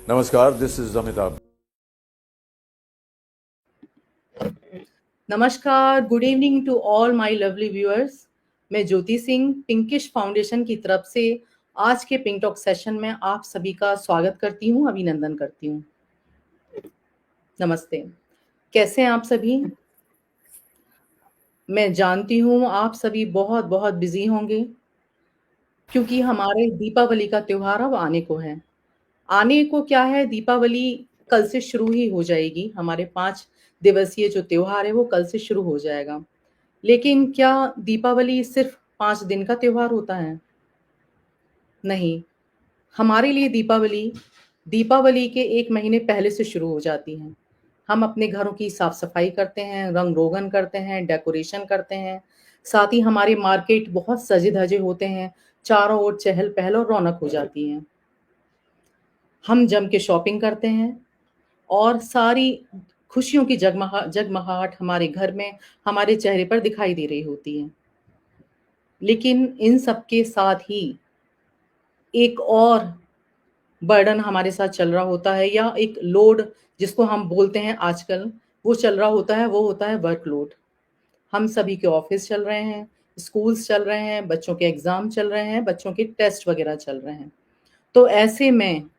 नमस्कार, this is Amitabh. नमस्कार, good evening to all my lovely viewers. मैं ज्योति सिंह पिंकिश फाउंडेशन की तरफ से आज के पिंक टॉक सेशन में आप सभी का स्वागत करती हूँ, अभिनंदन करती हूँ। नमस्ते, कैसे हैं आप सभी? मैं जानती हूँ आप सभी बहुत बहुत बिजी होंगे क्योंकि हमारे दीपावली का त्योहार अब आने को है। आने को क्या है, दीपावली कल से शुरू ही हो जाएगी। हमारे 5 दिवसीय जो त्योहार है वो कल से शुरू हो जाएगा। लेकिन क्या दीपावली सिर्फ 5 दिन का त्योहार होता है? नहीं, हमारे लिए दीपावली दीपावली के 1 महीने पहले से शुरू हो जाती है। हम अपने घरों की साफ-सफाई करते हैं, रंग-रोगन करते हैं, डेकोरेशन करते हैं। साथ ही हमारे मार्केट बहुत सजे-धजे होते हैं, चारों ओर चहल-पहल और रौनक हो जाती है। हम जम के शॉपिंग करते हैं और सारी खुशियों की जगमगाहट हमारे घर में, हमारे चेहरे पर दिखाई दे रही होती है। लेकिन इन सब के साथ ही एक और बर्डन हमारे साथ चल रहा होता है, या एक लोड जिसको हम बोलते हैं आजकल, वो चल रहा होता है, वो होता है वर्कलोड। हम सभी के ऑफिस चल रहे हैं, स्कूल्स चल रहे हैं, बच्चों के एग्ज़ाम चल रहे हैं, बच्चों के टेस्ट वगैरह चल रहे हैं। तो ऐसे में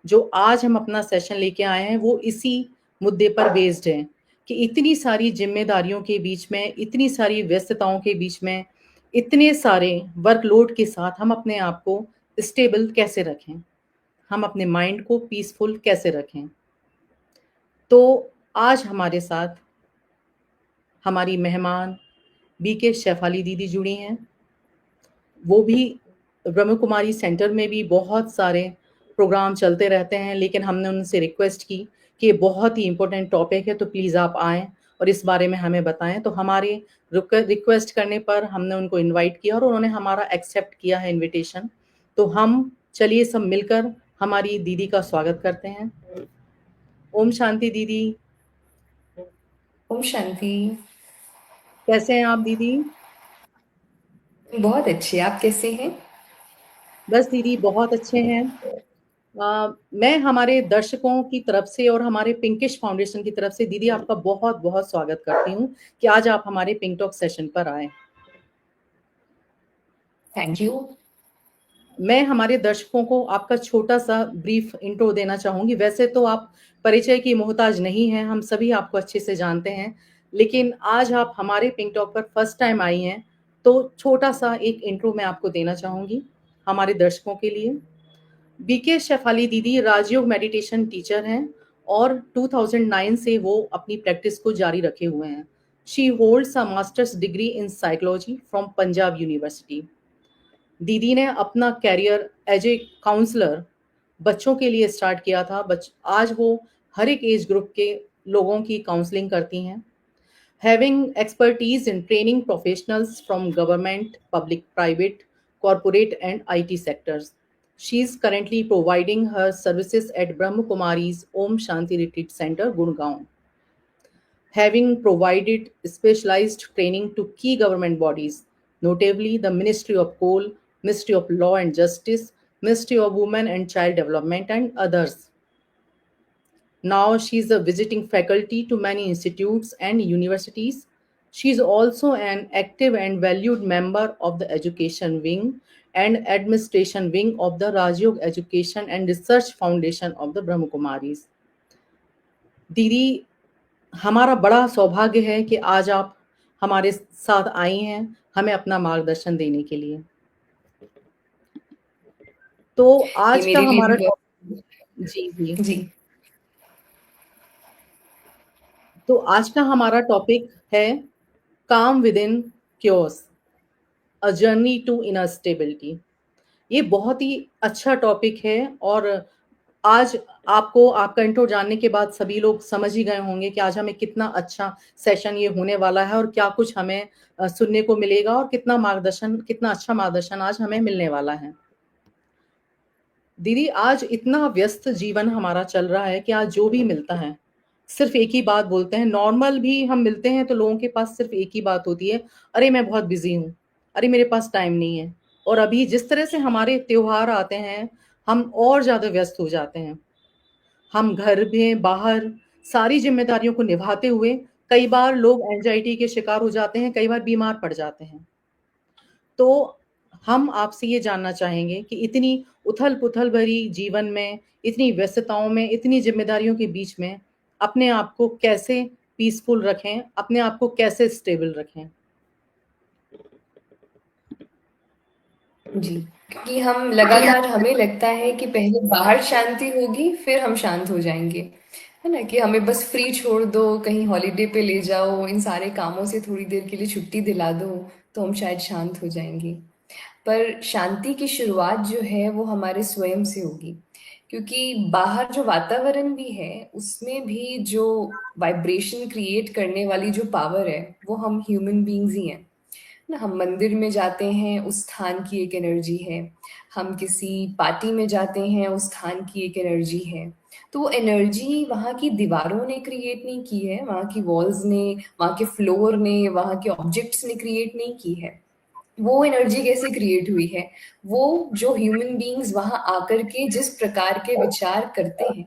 जो आज हम अपना सेशन लेके आए हैं वो इसी मुद्दे पर बेस्ड है कि इतनी सारी ज़िम्मेदारियों के बीच में, इतनी सारी व्यस्तताओं के बीच में, इतने सारे वर्कलोड के साथ हम अपने आप को स्टेबल कैसे रखें? हम अपने माइंड को पीसफुल कैसे रखें? तो आज हमारे साथ हमारी मेहमान बीके शेफाली दीदी जुड़ी हैं। वो भी ब्रह्म कुमारी सेंटर में भी बहुत सारे प्रोग्राम चलते रहते हैं, लेकिन हमने उनसे रिक्वेस्ट की कि ये बहुत ही इम्पोर्टेंट टॉपिक है, तो प्लीज़ आप आएँ और इस बारे में हमें बताएँ। तो हमारे रिक्वेस्ट करने पर हमने उनको इनवाइट किया और उन्होंने हमारा एक्सेप्ट किया है इनविटेशन। तो हम चलिए सब मिलकर हमारी दीदी का स्वागत करते हैं। ओम शांति दीदी। ओम शांति। कैसे हैं आप दीदी? बहुत अच्छे, आप कैसे हैं? बस दीदी बहुत अच्छे हैं। मैं हमारे दर्शकों की तरफ से और हमारे पिंकिश फाउंडेशन की तरफ से दीदी आपका बहुत बहुत स्वागत करती हूँ कि आज आप हमारे पिंक टॉक सेशन पर आए। Thank you. मैं हमारे दर्शकों को आपका छोटा सा ब्रीफ इंट्रो देना चाहूँगी। वैसे तो आप परिचय की मोहताज नहीं हैं, हम सभी आपको अच्छे से जानते हैं, लेकिन आज आप हमारे पिंक टॉक पर फर्स्ट टाइम आई हैं, तो छोटा सा एक इंट्रो मैं आपको देना चाहूँगी हमारे दर्शकों के लिए। बीके शेफाली दीदी राजयोग मेडिटेशन टीचर हैं और 2009 से वो अपनी प्रैक्टिस को जारी रखे हुए हैं। She holds a masters degree in psychology from Punjab university. दीदी ने अपना कैरियर एज ए काउंसलर बच्चों के लिए स्टार्ट किया था। आज वो हर एक एज ग्रुप के लोगों की काउंसलिंग करती हैं। Having expertise in training professionals from government, public, private, corporate, and IT sectors. She is currently providing her services at Brahma Kumari's Om Shanti Retreat Center, Gurgaon. Having provided specialized training to key government bodies, notably the Ministry of Coal, Ministry of Law and Justice, Ministry of Women and Child Development, and others. Now she is a visiting faculty to many institutes and universities. She is also an active and valued member of the education wing and administration wing of the Rajyog Education and Research Foundation of the Brahma Kumaris. दीदी, हमारा बड़ा सौभाग्य है कि आज आप हमारे साथ आई हैं हमें अपना मार्गदर्शन देने के लिए। तो ये आज का मेरे लिए हमारा भी बहुत जी जी जी। तो आज का हमारा टॉपिक है calm within chaos, a journey to inner stability. ये बहुत ही अच्छा टॉपिक है और आज आपको आपका इंट्रो जानने के बाद सभी लोग समझ ही गए होंगे कि आज हमें कितना अच्छा सेशन ये होने वाला है और क्या कुछ हमें सुनने को मिलेगा और कितना अच्छा मार्गदर्शन आज हमें मिलने वाला है। दीदी, आज इतना व्यस्त जीवन हमारा चल रहा है कि आज जो भी मिलता है सिर्फ एक ही बात बोलते हैं। नॉर्मल भी हम मिलते हैं तो लोगों के पास सिर्फ एक ही बात होती है, अरे मैं बहुत बिजी हूँ, अरे मेरे पास टाइम नहीं है। और अभी जिस तरह से हमारे त्योहार आते हैं, हम और ज़्यादा व्यस्त हो जाते हैं। हम घर में, बाहर सारी ज़िम्मेदारियों को निभाते हुए कई बार लोग एंग्ज़ायटी के शिकार हो जाते हैं, कई बार बीमार पड़ जाते हैं। तो हम आपसे ये जानना चाहेंगे कि इतनी उथल-पुथल भरी जीवन में, इतनी व्यस्तताओं में, इतनी ज़िम्मेदारियों के बीच में अपने आप को कैसे पीसफुल रखें, अपने आप को कैसे स्टेबल रखें? जी, क्योंकि हम लगातार हमें लगता है कि पहले बाहर शांति होगी, फिर हम शांत हो जाएँगे, है ना? कि हमें बस फ्री छोड़ दो, कहीं हॉलिडे पे ले जाओ, इन सारे कामों से थोड़ी देर के लिए छुट्टी दिला दो, तो हम शायद शांत हो जाएँगे। पर शांति की शुरुआत जो है वो हमारे स्वयं से होगी, क्योंकि बाहर जो वातावरण भी है, उसमें भी जो वाइब्रेशन क्रिएट करने वाली जो पावर है, वो हम ह्यूमन बीइंग्स ही हैं। ना हम मंदिर में जाते हैं, उस स्थान की एक एनर्जी है। हम किसी पार्टी में जाते हैं, उस स्थान की एक एनर्जी है। तो वो एनर्जी वहाँ की दीवारों ने क्रिएट नहीं की है, वहाँ की वॉल्स ने, वहाँ के फ्लोर ने, वहाँ के ऑब्जेक्ट्स ने क्रिएट नहीं की है। वो एनर्जी कैसे क्रिएट हुई है? वो जो ह्यूमन बीइंग्स वहाँ आकर के जिस प्रकार के विचार करते हैं,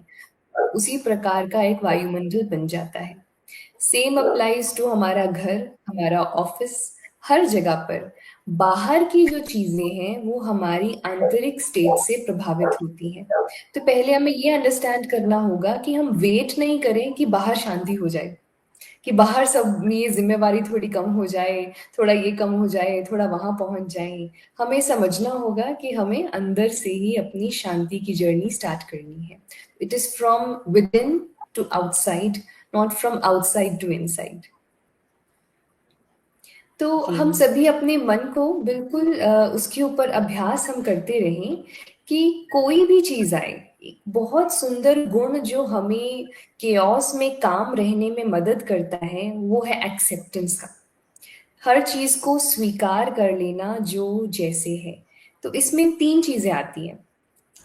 उसी प्रकार का एक वायुमंडल बन जाता है। सेम अप्लाइज टू हमारा घर, हमारा ऑफिस, हर जगह पर। बाहर की जो चीजें हैं वो हमारी आंतरिक स्टेट से प्रभावित होती हैं। तो पहले हमें ये अंडरस्टैंड करना होगा कि हम वेट नहीं करें कि बाहर शांति हो जाए, कि बाहर सब ये जिम्मेवारी थोड़ी कम हो जाए, थोड़ा ये कम हो जाए, थोड़ा वहां पहुंच जाए। हमें समझना होगा कि हमें अंदर से ही अपनी शांति की जर्नी स्टार्ट करनी है। It is from within to outside, not from outside to inside. तो जी। हम सभी अपने मन को बिल्कुल उसके ऊपर अभ्यास हम करते रहें कि कोई भी चीज आए, एक बहुत सुंदर गुण जो हमें केओस में काम रहने में मदद करता है वो है एक्सेप्टेंस का। हर चीज को स्वीकार कर लेना जो जैसे है। तो इसमें तीन चीजें आती हैं।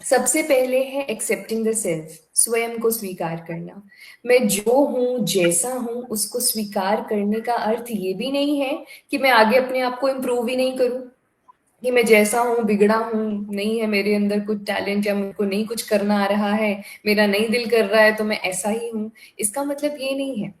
सबसे पहले है एक्सेप्टिंग द सेल्फ, स्वयं को स्वीकार करना। मैं जो हूं, जैसा हूं, उसको स्वीकार करने का अर्थ ये भी नहीं है कि मैं आगे अपने आप को इम्प्रूव ही नहीं करूं, कि मैं जैसा हूं बिगड़ा हूं, नहीं है मेरे अंदर कुछ टैलेंट या मुझको नहीं कुछ करना आ रहा है, मेरा नहीं दिल कर रहा है तो मैं ऐसा ही हूं। इसका मतलब ये नहीं है।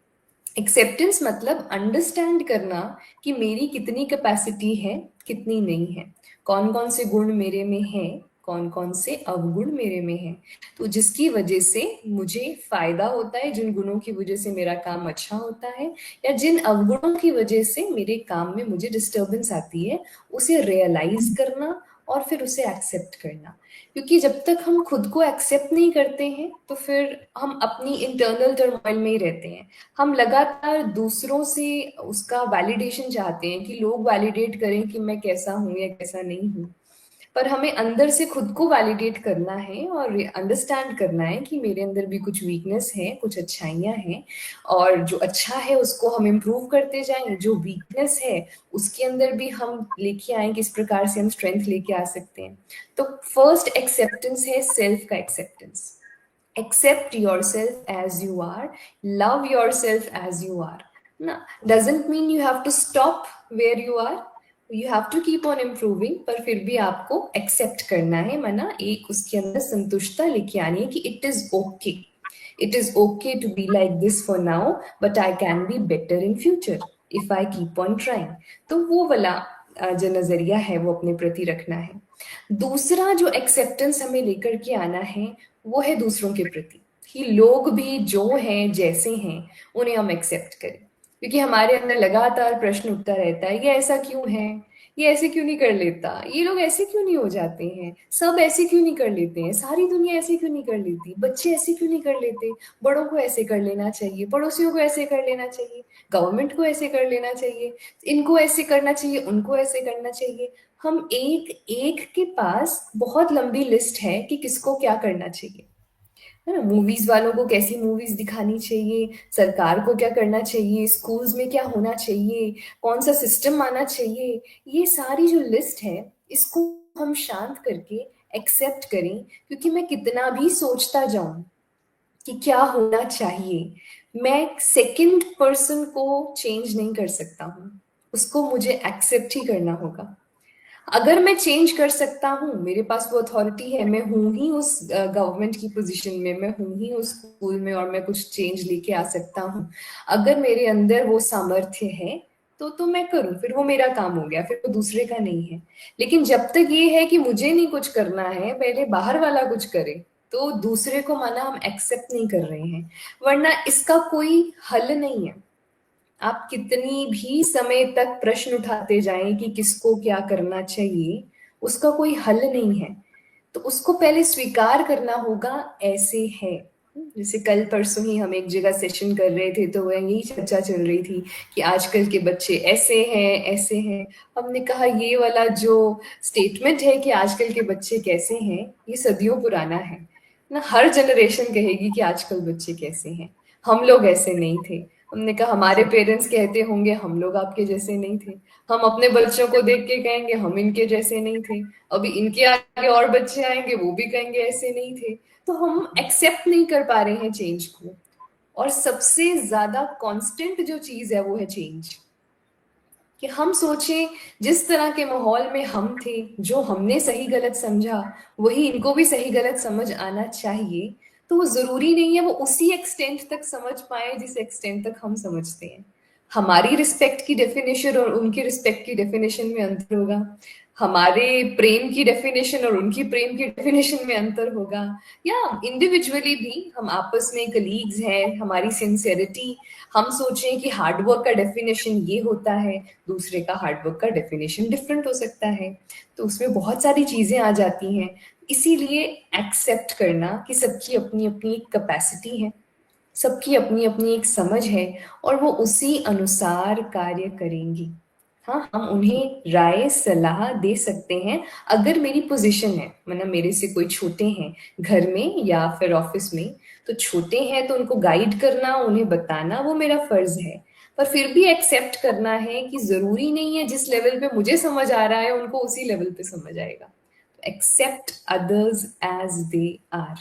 एक्सेप्टेंस मतलब अंडरस्टैंड करना कि मेरी कितनी कैपेसिटी है, कितनी नहीं है, कौन कौन से गुण मेरे में है, कौन कौन से अवगुण मेरे में है। तो जिसकी वजह से मुझे फायदा होता है, जिन गुणों की वजह से मेरा काम अच्छा होता है, या जिन अवगुणों की वजह से मेरे काम में मुझे डिस्टर्बेंस आती है, उसे रियलाइज करना और फिर उसे एक्सेप्ट करना। क्योंकि जब तक हम खुद को एक्सेप्ट नहीं करते हैं तो फिर हम अपनी इंटरनल टर्मोइल में ही रहते हैं। हम लगातार दूसरों से उसका वैलिडेशन चाहते हैं कि लोग वैलिडेट करें कि मैं कैसा हूं या कैसा नहीं हूं। पर हमें अंदर से खुद को वैलिडेट करना है और अंडरस्टैंड करना है कि मेरे अंदर भी कुछ वीकनेस है, कुछ अच्छाइयां हैं, और जो अच्छा है उसको हम इम्प्रूव करते जाएं, जो वीकनेस है उसके अंदर भी हम लेके आए किस प्रकार से हम स्ट्रेंथ लेके आ सकते हैं। तो फर्स्ट एक्सेप्टेंस है सेल्फ का acceptance. accept yourself as you are, love yourself as you are. ना doesn't mean you have to stop where you are, you have to keep on improving, पर फिर भी आपको accept करना है, माना एक उसके अंदर संतुष्टता लेके आनी है कि it is okay, it is okay to be like this for now, but I can be better in future if I keep on trying। तो वो वाला जो नजरिया है वो अपने प्रति रखना है। दूसरा जो एक्सेप्टेंस हमें लेकर के आना है वो है दूसरों के प्रति, कि लोग भी जो हैं, जैसे हैं, उन्हें हम एक्सेप्ट करें। क्योंकि हमारे अंदर लगातार प्रश्न उठता रहता है, ये ऐसा क्यों है, ये ऐसे क्यों नहीं कर लेता, ये लोग ऐसे क्यों नहीं हो जाते हैं, सब ऐसे क्यों नहीं कर लेते हैं, सारी दुनिया ऐसे क्यों नहीं कर लेती, बच्चे ऐसे क्यों नहीं कर लेते, बड़ों को ऐसे कर लेना चाहिए, पड़ोसियों को ऐसे कर लेना चाहिए, गवर्नमेंट को ऐसे कर लेना चाहिए, इनको ऐसे करना चाहिए, उनको ऐसे करना चाहिए। हम एक एक के पास बहुत लंबी लिस्ट है कि किसको क्या करना चाहिए, है ना। मूवीज वालों को कैसी मूवीज दिखानी चाहिए, सरकार को क्या करना चाहिए, स्कूल्स में क्या होना चाहिए, कौन सा सिस्टम आना चाहिए। ये सारी जो लिस्ट है इसको हम शांत करके एक्सेप्ट करें। क्योंकि मैं कितना भी सोचता जाऊं कि क्या होना चाहिए, मैं सेकंड पर्सन को चेंज नहीं कर सकता हूँ, उसको मुझे एक्सेप्ट ही करना होगा। अगर मैं चेंज कर सकता हूँ, मेरे पास वो अथॉरिटी है, मैं हूँ ही उस गवर्नमेंट की पोजीशन में, मैं हूँ ही उस स्कूल में और मैं कुछ चेंज लेके आ सकता हूँ, अगर मेरे अंदर वो सामर्थ्य है तो मैं करूँ, फिर वो मेरा काम हो गया, फिर वो दूसरे का नहीं है। लेकिन जब तक ये है कि मुझे नहीं कुछ करना है, पहले बाहर वाला कुछ करे, तो दूसरे को माना हम एक्सेप्ट नहीं कर रहे हैं, वरना इसका कोई हल नहीं है। आप कितनी भी समय तक प्रश्न उठाते जाएं कि किसको क्या करना चाहिए, उसका कोई हल नहीं है। तो उसको पहले स्वीकार करना होगा, ऐसे है। जैसे कल परसों ही हम एक जगह सेशन कर रहे थे, तो वह यही चर्चा चल रही थी कि आजकल के बच्चे ऐसे हैं ऐसे हैं। हमने कहा ये वाला जो स्टेटमेंट है कि आजकल के बच्चे कैसे हैं, ये सदियों पुराना है ना। हर जनरेशन कहेगी कि आजकल बच्चे कैसे हैं, हम लोग ऐसे नहीं थे। हमने कहा हमारे पेरेंट्स कहते होंगे हम लोग आपके जैसे नहीं थे, हम अपने बच्चों को देख के कहेंगे हम इनके जैसे नहीं थे, अभी इनके आगे और बच्चे आएंगे वो भी कहेंगे ऐसे नहीं थे। तो हम एक्सेप्ट नहीं कर पा रहे हैं चेंज को। और सबसे ज्यादा कांस्टेंट जो चीज है वो है चेंज। कि हम सोचें जिस तरह के माहौल में हम थे, जो हमने सही गलत समझा, वही इनको भी सही गलत समझ आना चाहिए। तो वो जरूरी नहीं है वो उसी एक्सटेंट तक समझ पाए जिस एक्सटेंट तक हम समझते हैं। हमारी रिस्पेक्ट की डेफिनेशन और उनकी रिस्पेक्ट की डेफिनेशन में अंतर होगा, हमारे प्रेम की डेफिनेशन और उनकी प्रेम की डेफिनेशन में अंतर होगा, या इंडिविजुअली भी हम आपस में कलीग्स हैं, हमारी सिंसियरिटी, हम सोचें कि हार्डवर्क का डेफिनेशन ये होता है, दूसरे का हार्डवर्क का डेफिनेशन डिफरेंट हो सकता है। तो उसमें बहुत सारी चीजें आ जाती हैं। इसीलिए एक्सेप्ट करना कि सबकी अपनी अपनी एक कैपेसिटी है, सबकी अपनी अपनी एक समझ है, और वो उसी अनुसार कार्य करेंगी। हाँ, हम उन्हें राय सलाह दे सकते हैं अगर मेरी पोजीशन है, मतलब मेरे से कोई छोटे हैं घर में या फिर ऑफिस में, तो छोटे हैं तो उनको गाइड करना, उन्हें बताना वो मेरा फर्ज है। पर फिर भी एक्सेप्ट करना है कि जरूरी नहीं है जिस लेवल पे मुझे समझ आ रहा है उनको उसी लेवल पे समझ आएगा। Accept others as they are.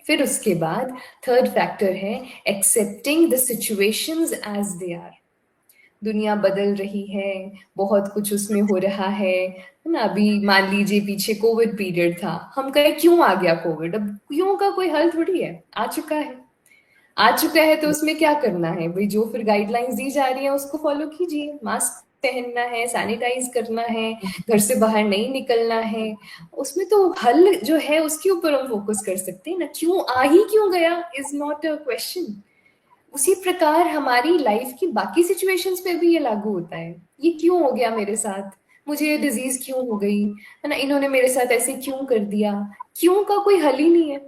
फिर उसके बाद थर्ड फैक्टर है accepting the situations as they are. दुनिया बदल रही है, बहुत कुछ उसमें हो रहा है ना। अभी मान लीजिए पीछे कोविड पीरियड था, हम कहे क्यों आ गया कोविड, अब क्यों का कोई हल थोड़ी है, आ चुका है। आ चुका है तो उसमें क्या करना है भाई, जो फिर गाइडलाइंस दी जा रही है उसको फॉलो कीजिए, मास्क पहनना है, सैनिटाइज करना है, घर से बाहर नहीं निकलना है। उसमें तो हल जो है उसके ऊपर हम फोकस कर सकते हैं ना, क्यों आ ही क्यों गया इज नॉट अ क्वेश्चन। उसी प्रकार हमारी लाइफ की बाकी सिचुएशंस पे भी ये लागू होता है। ये क्यों हो गया मेरे साथ, मुझे ये डिजीज क्यों हो गई है ना, इन्होंने मेरे साथ ऐसे क्यों कर दिया। क्यों का कोई हल ही नहीं है।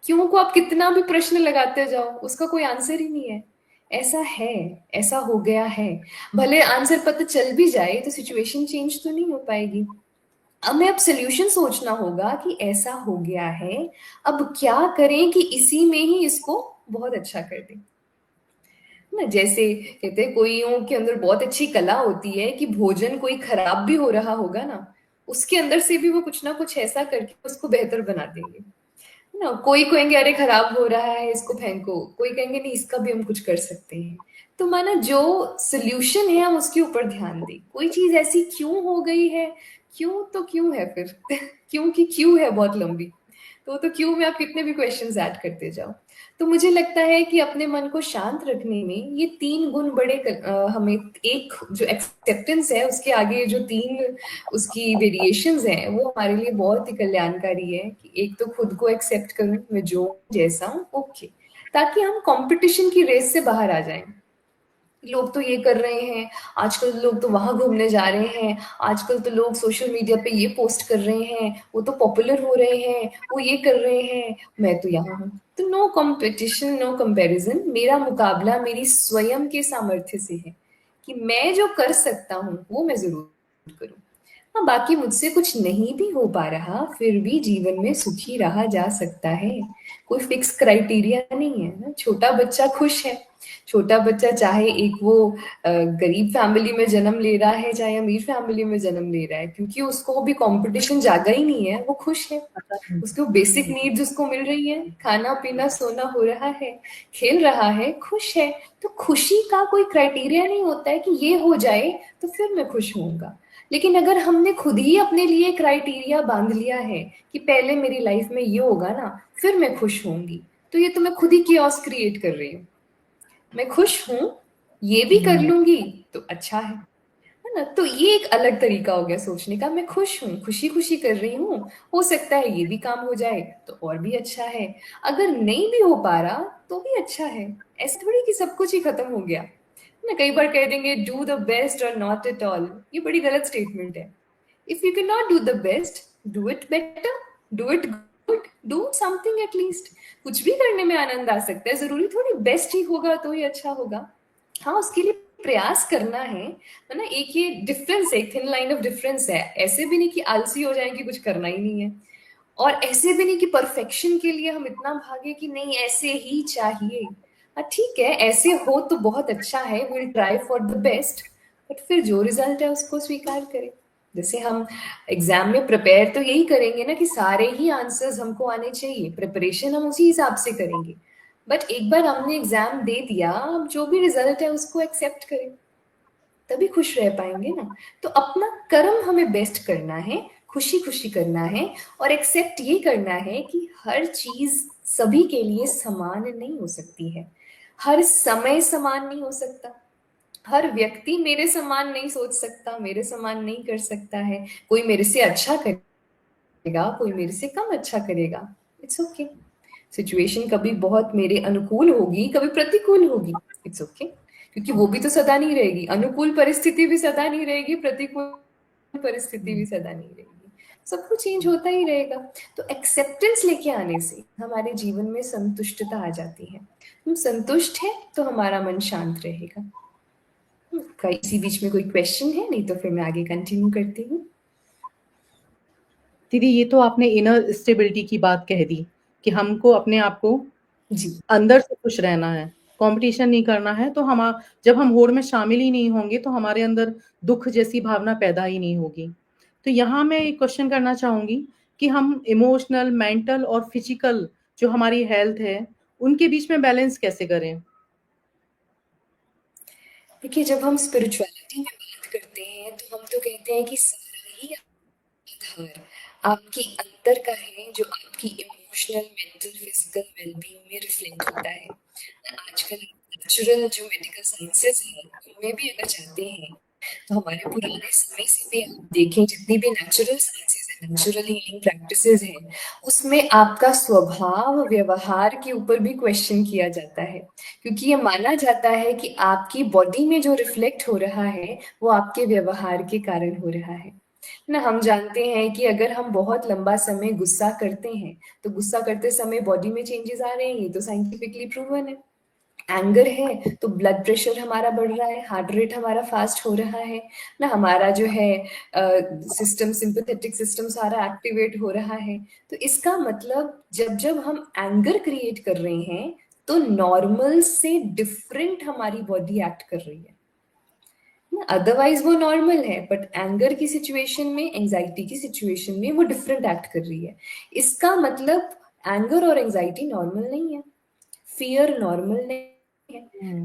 क्यों को आप कितना भी प्रश्न लगाते जाओ उसका कोई आंसर ही नहीं है। ऐसा है, ऐसा हो गया है। भले आंसर पता चल भी जाए तो सिचुएशन चेंज तो नहीं हो पाएगी। हमें अब सोल्यूशन सोचना होगा कि ऐसा हो गया है, अब क्या करें कि इसी में ही इसको बहुत अच्छा कर दें ना। जैसे कहते हैं कोईयों के अंदर बहुत अच्छी कला होती है कि भोजन कोई खराब भी हो रहा होगा ना, उसके अंदर से भी वो कुछ ना कुछ ऐसा करके उसको बेहतर बना देंगे ना। कोई कहेंगे अरे खराब हो रहा है इसको फेंको, कोई कहेंगे नहीं इसका भी हम कुछ कर सकते हैं। तो माना जो सोल्यूशन है हम उसके ऊपर ध्यान दें। कोई चीज ऐसी क्यों हो गई है, क्यों तो क्यों है फिर क्योंकि क्यों है बहुत लंबी, तो क्यों में आप कितने भी क्वेश्चंस ऐड करते जाओ। तो मुझे लगता है कि अपने मन को शांत रखने में ये तीन गुण बड़े हमें, एक जो एक्सेप्टेंस है उसके आगे जो तीन उसकी वेरिएशंस हैं वो हमारे लिए बहुत ही कल्याणकारी है। कि एक तो खुद को एक्सेप्ट करूं, मैं जो जैसा हूं ओके, ताकि हम कंपटीशन की रेस से बाहर आ जाएं। लोग तो ये कर रहे हैं, आजकल लोग तो वहां घूमने जा रहे हैं, आजकल तो लोग सोशल मीडिया पे ये पोस्ट कर रहे हैं, वो तो पॉपुलर हो रहे हैं, वो ये कर रहे हैं, मैं तो यहाँ हूँ। तो नो कंपटीशन, नो कंपैरिजन, मेरा मुकाबला मेरी स्वयं के सामर्थ्य से है कि मैं जो कर सकता हूँ वो मैं जरूर करूँ। हाँ, बाकी मुझसे कुछ नहीं भी हो पा रहा फिर भी जीवन में सुखी रहा जा सकता है। कोई फिक्स क्राइटेरिया नहीं है ना। छोटा बच्चा खुश है, छोटा बच्चा चाहे एक वो गरीब फैमिली में जन्म ले रहा है चाहे अमीर फैमिली में जन्म ले रहा है, क्योंकि उसको भी कंपटीशन जागा ही नहीं है, वो खुश है। उसको बेसिक नीड्स उसको मिल रही है, खाना पीना सोना हो रहा है, खेल रहा है, खुश है। तो खुशी का कोई क्राइटेरिया नहीं होता है कि ये हो जाए तो फिर मैं खुश होऊंगा। लेकिन अगर हमने खुद ही अपने लिए क्राइटेरिया बांध लिया है कि पहले मेरी लाइफ में ये होगा ना, फिर मैं खुश होंगी, तो ये तो मैं खुद ही कियोस क्रिएट कर रही हूँ। मैं खुश हूं, ये भी कर लूंगी तो अच्छा है ना। तो ये एक अलग तरीका हो गया सोचने का। मैं खुश हूँ, खुशी खुशी कर रही हूँ, हो सकता है ये भी काम हो जाए तो और भी अच्छा है, अगर नहीं भी हो पा रहा तो भी अच्छा है। ऐसे थोड़ी कि सब कुछ ही खत्म हो गया ना। कई बार कह देंगे डू द बेस्ट और नॉट एट ऑल, ये बड़ी गलत स्टेटमेंट है। If you can not do the best, do it better, do it good, do something at least. कुछ भी करने में आनंद आ सकता है, जरूरी थोड़ी बेस्ट ही होगा तो ही अच्छा होगा। हाँ, उसके लिए प्रयास करना है ना। एक ये डिफरेंस है, थिन लाइन ऑफ डिफरेंस है। ऐसे भी नहीं कि आलसी हो जाए कि कुछ करना ही नहीं है, और ऐसे भी नहीं कि परफेक्शन के लिए हम इतना भागे कि नहीं ऐसे ही चाहिए। हाँ ठीक है, ऐसे हो तो बहुत अच्छा है, will try for the best, but फिर जो रिजल्ट है उसको स्वीकार करें। जैसे हम एग्जाम में प्रिपेयर तो यही करेंगे ना कि सारे ही आंसर्स हमको आने चाहिए, प्रिपरेशन हम उसी हिसाब से करेंगे। बट एक बार हमने एग्जाम दे दिया, अब जो भी रिजल्ट है उसको एक्सेप्ट करें, तभी खुश रह पाएंगे ना। तो अपना कर्म हमें बेस्ट करना है, खुशी खुशी करना है, और एक्सेप्ट ये करना है कि हर चीज सभी के लिए समान नहीं हो सकती है, हर समय समान नहीं हो सकता, हर व्यक्ति मेरे समान नहीं सोच सकता, मेरे समान नहीं कर सकता है। कोई मेरे से अच्छा करेगा, कोई मेरे से कम अच्छा करेगा, इट्स ओके। सिचुएशन कभी बहुत मेरे अनुकूल होगी, कभी प्रतिकूल होगी, इट्स ओके, क्योंकि वो भी तो सदा नहीं रहेगी। अनुकूल परिस्थिति भी सदा नहीं रहेगी, प्रतिकूल परिस्थिति भी सदा नहीं रहेगी, सब कुछ चेंज होता ही रहेगा। तो एक्सेप्टेंस लेके आने से हमारे जीवन में संतुष्टता आ जाती है। हम संतुष्ट हैं तो हमारा मन शांत रहेगा। इसी बीच में कोई क्वेश्चन है? नहीं तो फिर मैं आगे कंटिन्यू करती हूँ। दीदी, ये तो आपने इनर स्टेबिलिटी की बात कह दी कि हमको अपने आप को जी अंदर से खुश रहना है, कंपटीशन नहीं करना है। तो हम जब हम होड़ में शामिल ही नहीं होंगे तो हमारे अंदर दुख जैसी भावना पैदा ही नहीं होगी। तो यहाँ मैं एक क्वेश्चन करना चाहूंगी कि हम इमोशनल, मेंटल और फिजिकल जो हमारी हेल्थ है, उनके बीच में बैलेंस कैसे करें? देखिए, जब हम स्पिरिचुअलिटी में बात करते हैं तो हम तो कहते हैं कि सारा ही आधार आपकी अंतर का है, जो आपकी इमोशनल, मेंटल, फिजिकल वेलबींग में रिफ्लेक्ट होता है। आजकल नेचुरल जो मेडिकल साइंसेस हैं उनमें भी अगर जाते हैं तो हमारे पुराने समय से भी आप देखें, जितनी भी नेचुरल साइंसेस है, नेचुरल हीलिंग प्रैक्टिसेस हैं, उसमें आपका स्वभाव व्यवहार के ऊपर भी क्वेश्चन किया जाता है, क्योंकि ये माना जाता है कि आपकी बॉडी में जो रिफ्लेक्ट हो रहा है वो आपके व्यवहार के कारण हो रहा है ना। हम जानते हैं कि अगर हम बहुत लंबा समय गुस्सा करते हैं तो गुस्सा करते समय बॉडी में चेंजेस आ रहे हैं, ये तो साइंटिफिकली प्रूवन है। एंगर है तो ब्लड प्रेशर हमारा बढ़ रहा है, हार्ट रेट हमारा फास्ट हो रहा है ना, हमारा जो है सिस्टम, सिंपैथेटिक सिस्टम सारा एक्टिवेट हो रहा है। तो इसका मतलब जब जब हम एंगर क्रिएट कर रहे हैं तो नॉर्मल से डिफरेंट हमारी बॉडी एक्ट कर रही है। अदरवाइज वो नॉर्मल है, बट एंगर की सिचुएशन में, एंजाइटी की सिचुएशन में वो डिफरेंट एक्ट कर रही है। इसका मतलब एंगर और एंजाइटी नॉर्मल नहीं है, फियर नॉर्मल नहीं है।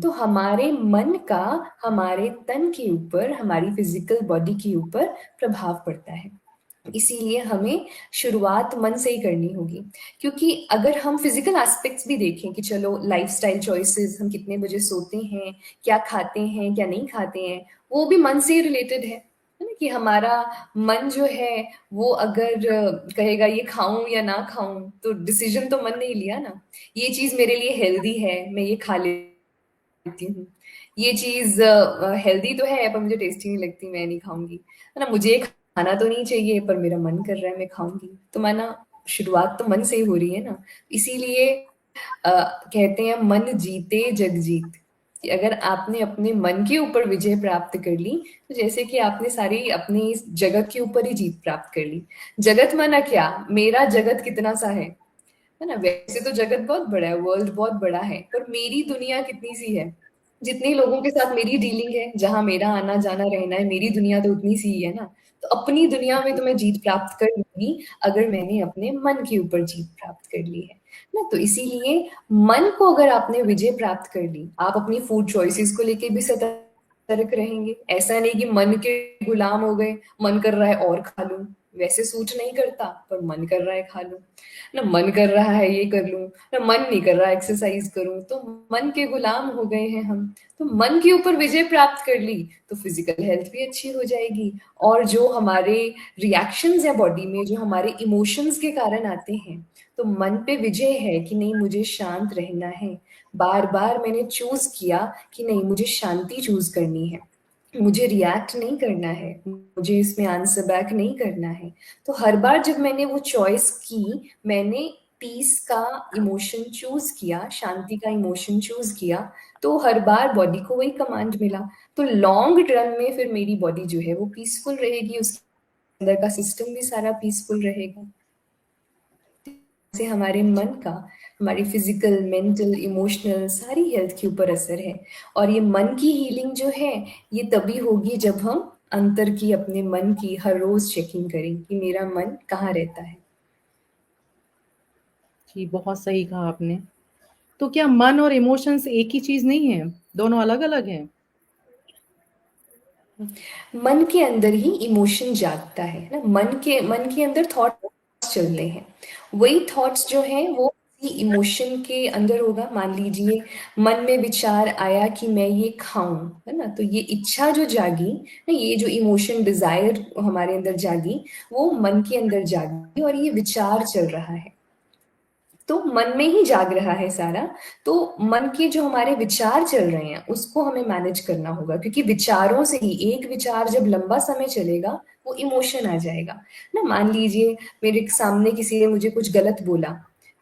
तो हमारे मन का हमारे तन के ऊपर, हमारी फिजिकल बॉडी के ऊपर प्रभाव पड़ता है। इसीलिए हमें शुरुआत मन से ही करनी होगी, क्योंकि अगर हम फिजिकल एस्पेक्ट्स भी देखें कि चलो लाइफस्टाइल चॉइसेस, हम कितने बजे सोते हैं, क्या खाते हैं, क्या नहीं खाते हैं, वो भी मन से ही रिलेटेड है ना। कि हमारा मन जो है वो अगर कहेगा ये खाऊं या ना खाऊं, तो डिसीजन तो मन ने ही लिया ना। ये चीज मेरे लिए हेल्दी है, मैं ये खा लेती हूँ, ये चीज हेल्दी तो है पर मुझे टेस्टी नहीं लगती, मैं नहीं खाऊंगी, है ना। मुझे खाना तो नहीं चाहिए पर मेरा मन कर रहा है, मैं खाऊंगी। तो माना शुरुआत तो मन से ही हो रही है ना। इसीलिए कहते हैं मन जीते जग जीत, कि अगर आपने अपने मन के ऊपर विजय प्राप्त कर ली तो जैसे कि आपने सारी अपनी इस जगत के ऊपर ही जीत प्राप्त कर ली। जगत माना क्या, मेरा जगत कितना सा है ना। वैसे तो जगत बहुत बड़ा है, वर्ल्ड बहुत बड़ा है, पर मेरी दुनिया कितनी सी है, जितने लोगों के साथ मेरी डीलिंग है, जहां मेरा आना जाना रहना है, मेरी दुनिया तो उतनी सी ही है ना। तो अपनी दुनिया में तो मैं जीत प्राप्त कर लूंगी अगर मैंने अपने मन के ऊपर जीत प्राप्त कर ली है ना। तो इसीलिए मन को अगर आपने विजय प्राप्त कर ली, आप अपनी फूड चॉइसेस को लेके भी सतर्क सतर्क रहेंगे। ऐसा नहीं कि मन के गुलाम हो गए, मन कर रहा है और खा लूं, वैसे सूट नहीं करता पर मन कर रहा है खा लूं, ना मन कर रहा है ये कर लूं, ना मन नहीं कर रहा एक्सरसाइज करूं, तो मन के गुलाम हो गए हैं हम। तो मन के ऊपर विजय प्राप्त कर ली तो फिजिकल हेल्थ भी अच्छी हो जाएगी। और जो हमारे रिएक्शंस है बॉडी में, जो हमारे इमोशंस के कारण आते हैं, तो मन पे विजय है कि नहीं मुझे शांत रहना है। बार बार मैंने चूज किया कि नहीं मुझे शांति चूज करनी है, मुझे रिएक्ट नहीं करना है, मुझे इसमें आंसर बैक नहीं करना है। तो हर बार जब मैंने वो चॉइस की, मैंने पीस का इमोशन चूज किया, शांति का इमोशन चूज किया, तो हर बार बॉडी को वही कमांड मिला। तो लॉन्ग रन में फिर मेरी बॉडी जो है वो पीसफुल रहेगी, उसके अंदर का सिस्टम भी सारा पीसफुल रहेगा। से हमारे मन का, हमारी फिजिकल, मेंटल, इमोशनल सारी हेल्थ के ऊपर असर है। और ये मन की हीलिंग जो है ये तभी होगी जब हम अंतर की, अपने मन की हर रोज चेकिंग करें कि मेरा मन कहाँ रहता है। जी, बहुत सही कहा आपने। तो क्या मन और इमोशंस एक ही चीज नहीं है, दोनों अलग अलग हैं? मन के अंदर ही इमोशन जागता है ना, मन के अंदर थॉट्स चल रहे हैं, वही थॉट्स जो हैं वो इमोशन के अंदर होगा। मान लीजिए मन में विचार आया कि मैं ये खाऊं, है ना, तो ये इच्छा जो जागी ना, ये जो इमोशन डिजायर हमारे अंदर जागी, वो मन के अंदर जागी और ये विचार चल रहा है, तो मन में ही जाग रहा है सारा। तो मन के जो हमारे विचार चल रहे हैं उसको हमें मैनेज करना होगा, क्योंकि विचारों से ही, एक विचार जब लंबा समय चलेगा वो इमोशन आ जाएगा ना। मान लीजिए मेरे सामने किसी ने मुझे कुछ गलत बोला,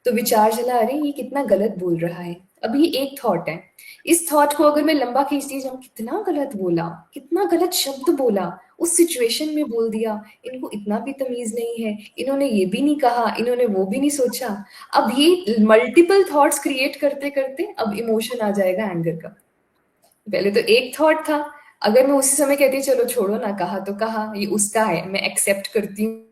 तो विचार चला अरे ये कितना गलत बोल रहा है, अभी एक थॉट है, इस थॉट को अगर मैं लंबा खींचती जाऊं, कितना गलत बोला, कितना गलत शब्द बोला, उस सिचुएशन में बोल दिया, इनको इतना भी तमीज नहीं है, इन्होंने ये भी नहीं कहा, इन्होंने वो भी नहीं सोचा। अब ये मल्टीपल थॉट्स क्रिएट करते करते अब इमोशन आ जाएगा एंगर का। पहले तो एक थॉट था, अगर मैं उसी समय कहती चलो छोड़ो ना, कहा तो कहा, ये उसका है, मैं एक्सेप्ट करती हूँ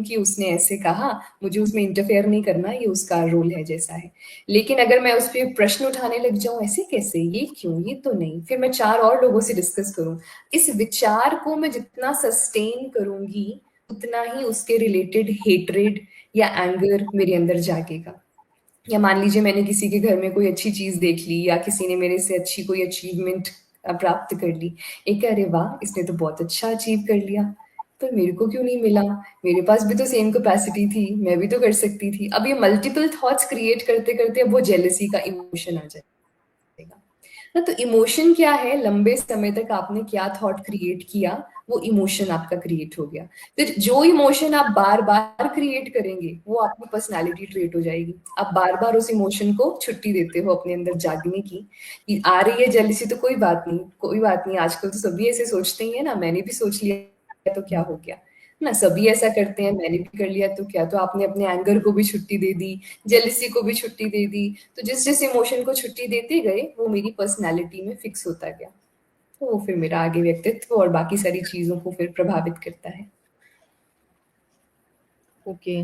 कि उसने ऐसे कहा, मुझे उसमें इंटरफेयर नहीं करना, ये उसका रोल है जैसा है। लेकिन अगर मैं उस पर प्रश्न उठाने लग जाऊं, ऐसे कैसे, ये क्यों, ये तो नहीं, फिर मैं 4 और लोगों से डिस्कस करूं, इस विचार को मैं जितना सस्टेन करूंगी उतना ही उसके रिलेटेड हेट्रेड या एंगर मेरे अंदर जागेगा। या मान लीजिए मैंने किसी के घर में कोई अच्छी चीज देख ली, या किसी ने मेरे से अच्छी कोई अचीवमेंट प्राप्त कर ली, एक अरे वाह इसने तो बहुत अच्छा अचीव कर लिया, पर मेरे को क्यों नहीं मिला, मेरे पास भी तो सेम कैपेसिटी थी, मैं भी तो कर सकती थी। अब ये मल्टीपल थॉट्स क्रिएट करते करते अब वो जेलसी का इमोशन आ जाएगा ना। तो इमोशन क्या है, लंबे समय तक आपने क्या थॉट क्रिएट किया, वो इमोशन आपका क्रिएट हो गया। फिर जो इमोशन आप बार बार क्रिएट करेंगे वो आपकी पर्सनालिटी ट्रेट हो जाएगी। आप बार बार उस इमोशन को छुट्टी देते हो अपने अंदर जागने की, कि आ रही है जेलिसी तो कोई बात नहीं, कोई बात नहीं, आजकल तो सभी ऐसे सोचते ही है ना, मैंने भी सोच लिया तो क्या हो गया ना, सभी ऐसा करते हैं, मैंने भी कर लिया तो क्या। तो आपने अपने एंगर को भी छुट्टी दे दी, जेलिसी को भी छुट्टी दे दी, तो जिस जिस इमोशन को छुट्टी देते गए वो मेरी पर्सनैलिटी में फिक्स होता गया, तो वो फिर मेरा आगे व्यक्तित्व और बाकी सारी चीजों को फिर प्रभावित करता है। ओके,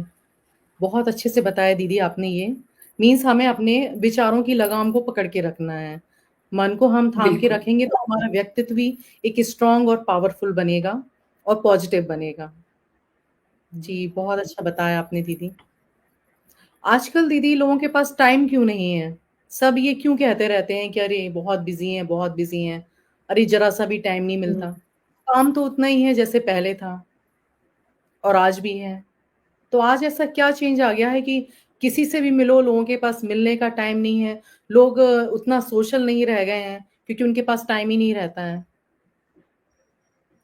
बहुत अच्छे से बताया दीदी आपने। ये मीन्स हमें अपने विचारों की लगाम को पकड़ के रखना है। मन को हम थाम के बिल्कुल। रखेंगे तो हमारा व्यक्तित्व भी एक स्ट्रांग और पावरफुल बनेगा और पॉजिटिव बनेगा। जी, बहुत अच्छा बताया आपने दीदी। आजकल दीदी लोगों के पास टाइम क्यों नहीं है? सब ये क्यों कहते रहते हैं कि अरे बहुत बिज़ी हैं, बहुत बिज़ी हैं। अरे ज़रा-सा भी टाइम नहीं हम्म। मिलता। काम तो उतना ही है जैसे पहले था और आज भी है। तो आज ऐसा क्या चेंज आ गया है कि किसी से भी मिलो, लोगों के पास मिलने का टाइम नहीं है। लोग उतना सोशल नहीं रह गए हैं क्योंकि उनके पास टाइम ही नहीं रहता है।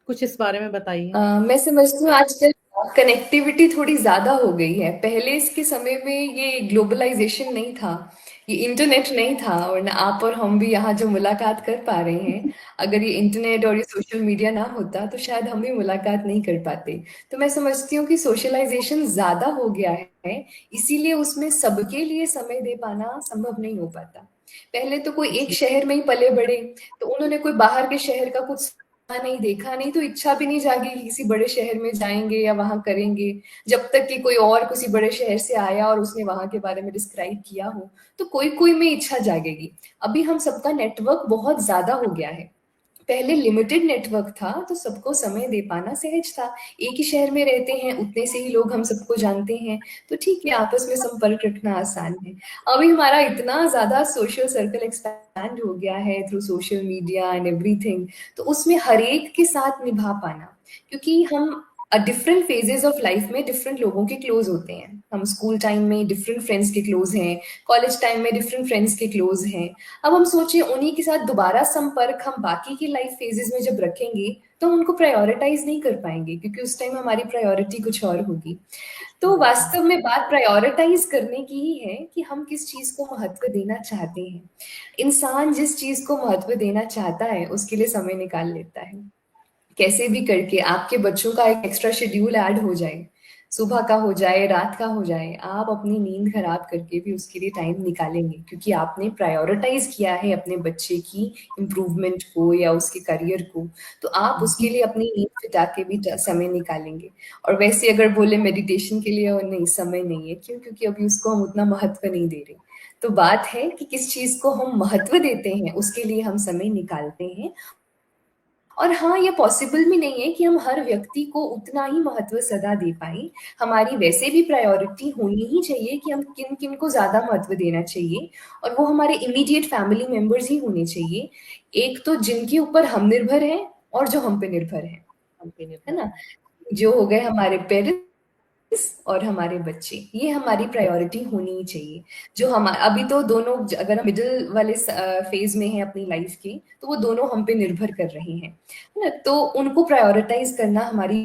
कुछ इस बारे में बताइए। मैं समझती हूँ आजकल कनेक्टिविटी थोड़ी ज्यादा हो गई है। पहले इसके समय में ये ग्लोबलाइजेशन नहीं था, ये इंटरनेट नहीं था, और ना आप और हम भी यहाँ जो मुलाकात कर पा रहे हैं, अगर ये इंटरनेट और ये सोशल मीडिया ना होता तो शायद हम भी मुलाकात नहीं कर पाते। तो मैं समझती हूँ कि सोशलाइजेशन ज्यादा हो गया है, इसीलिए उसमें सबके लिए समय दे पाना संभव नहीं हो पाता। पहले तो कोई एक जी, शहर में ही पले बड़े, तो उन्होंने कोई बाहर के शहर का कुछ नहीं देखा नहीं, तो इच्छा भी नहीं जागी कि किसी बड़े शहर में जाएंगे या वहां करेंगे, जब तक कि कोई और किसी बड़े शहर से आया और उसने वहां के बारे में डिस्क्राइब किया हो, तो कोई कोई में इच्छा जागेगी। अभी हम सबका नेटवर्क बहुत ज्यादा हो गया है, पहले लिमिटेड नेटवर्क था, तो सबको समय दे पाना सहज था। एक ही शहर में रहते हैं, उतने से ही लोग हम सबको जानते हैं, तो ठीक है, आपस में संपर्क रखना आसान है। अभी हमारा इतना ज़्यादा सोशल सर्कल एक्सपैंड हो गया है through social media and everything, तो उसमें हर एक के साथ निभा पाना, क्योंकि हम डिफरेंट फेजेस ऑफ लाइफ में डिफरेंट लोगों के क्लोज होते हैं। हम स्कूल टाइम में डिफरेंट फ्रेंड्स के क्लोज हैं, कॉलेज टाइम में डिफरेंट फ्रेंड्स के क्लोज हैं। अब हम सोचिए उन्हीं के साथ दोबारा संपर्क हम बाकी की लाइफ फेजेस में जब रखेंगे, तो हम उनको प्रायोरिटाइज नहीं कर पाएंगे, क्योंकि उस टाइम हमारी प्रायोरिटी कुछ और होगी। तो वास्तव में बात प्रायोरिटाइज करने की ही है कि हम किस चीज को महत्व देना चाहते हैं। इंसान जिस चीज को महत्व देना चाहता है उसके लिए समय निकाल लेता है। कैसे भी करके आपके बच्चों का एक एक्स्ट्रा शेड्यूल ऐड हो जाए, सुबह का हो जाए, रात का हो जाए, आप अपनी नींद खराब करके भी उसके लिए टाइम निकालेंगे, क्योंकि आपने प्रायोरिटाइज किया है अपने बच्चे की इम्प्रूवमेंट को या उसके करियर को। तो आप उसके लिए अपनी नींद फिटा के भी समय निकालेंगे। और वैसे अगर बोले मेडिटेशन के लिए, और नहीं, समय नहीं है। क्यों? क्योंकि अभी उसको हम उतना महत्व नहीं दे रहे। तो बात है कि किस चीज को हम महत्व देते हैं, उसके लिए हम समय निकालते हैं। और हाँ, ये पॉसिबल भी नहीं है कि हम हर व्यक्ति को उतना ही महत्व सदा दे पाएँ। हमारी वैसे भी प्रायोरिटी होनी ही चाहिए कि हम किन-किन को ज़्यादा महत्व देना चाहिए, और वो हमारे इमीडिएट फैमिली मेंबर्स ही होने चाहिए। एक तो जिनके ऊपर हम निर्भर हैं और जो हम पे निर्भर हैं, हम पे है निर्भर ना? है। जो हो गए हमारे पेरेंट्स और हमारे बच्चे, ये हमारी प्रायोरिटी होनी ही चाहिए। जो हम अभी तो दोनों, अगर हम मिडिल वाले फेज में हैं अपनी लाइफ के, तो वो दोनों हम पे निर्भर कर रहे हैं, है ना? तो उनको प्रायोरिटाइज करना हमारी